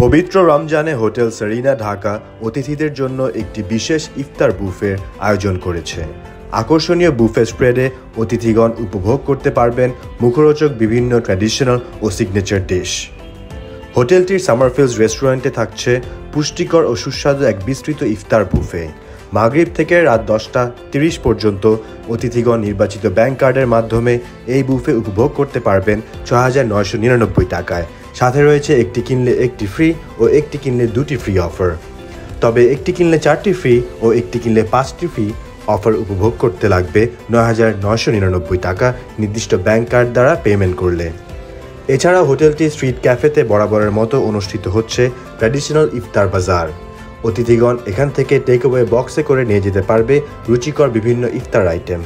পবিত্র রমজানে hotel Serena Dhaka অতিথিদের জন্য একটি বিশেষ ইফতার বুফের আয়োজন করেছে। আকর্ষণীয় বুফে স্প্রেডে অতিথিগণ উপভোগ করতে পারবেন মুখরোচক বিভিন্ন ট্র্যাডিশনাল ও সিগনেচার ডিশ। হোটেলটির সামারফিল্ডস রেস্টুরেন্টে থাকছে পুষ্টিকর ও সুস্বাদু এক বিস্তৃত ইফতার বুফে। মাগরিব থেকে রাত 10:30 পর্যন্ত অতিথিগণ নির্বাচিত ব্যাংক কার্ডের মাধ্যমে এই বুফে উপভোগ করতে পারবেন ৬,৯৯৯ টাকায়। সাথে রয়েছে একটি কিনলে একটি ফ্রি ও একটি কিনলে দুটি ফ্রি অফার। তবে একটি কিনলে 4টি ফ্রি ও একটি কিনলে 5টি ফ্রি অফার উপভোগ করতে লাগবে ৯,৯৯৯ টাকা নির্দিষ্ট ব্যাংক কার্ড দ্বারা পেমেন্ট করলে। এছাড়াও হোটেলটি স্ট্রিট ক্যাফেতে বরাবরের মতো অনুষ্ঠিত হচ্ছে ট্র্যাডিশনাল ইফতার বাজার। অতিথিগণ এখান থেকে টেকঅ্যাওয়ে বক্সে করে নিয়ে যেতে পারবে রুচিকর বিভিন্ন ইফতার আইটেম।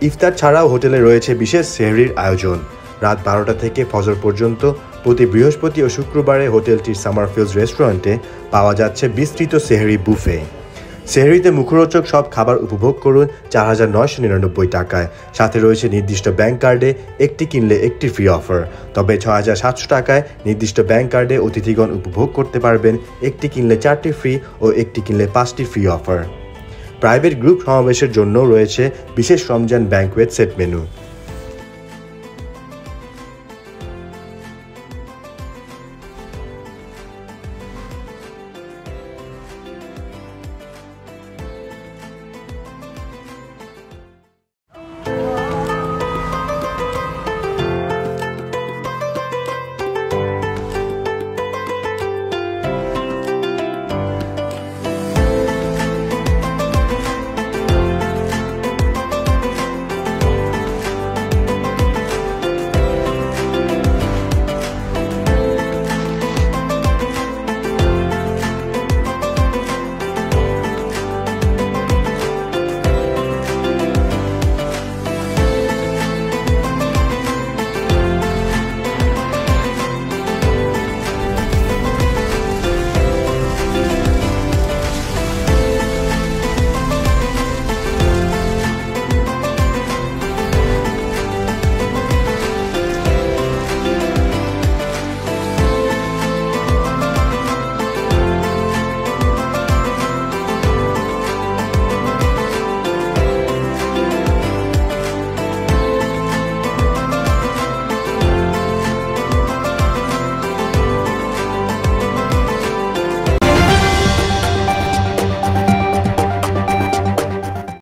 ইফতার ছাড়াও হোটেলে রয়েছে বিশেষ সেহরির আয়োজন। রাত 12টা থেকে ফজর পর্যন্ত প্রতি বৃহস্পতি ও শুক্রবারে হোটেলটির সামারফিল্ডস রেস্টুরেন্টে পাওয়া যাচ্ছে বিস্তৃত সেহরি বুফে। সেহরিতে মুখরোচক সব খাবার উপভোগ করুন ৪,৯৯৯ টাকায়। সাথে রয়েছে নির্দিষ্ট ব্যাংক কার্ডে একটি কিনলে একটি ফ্রি অফার। তবে ৬,৭০০ টাকায় নির্দিষ্ট ব্যাংক কার্ডে অতিথিগণ উপভোগ করতে পারবেন একটি কিনলে 4টি ফ্রি ও একটি কিনলে 5টি ফ্রি অফার। প্রাইভেট গ্রুপ সমাবেশের জন্য রয়েছে বিশেষ রমজান ব্যাংকুয়েট সেট মেনু।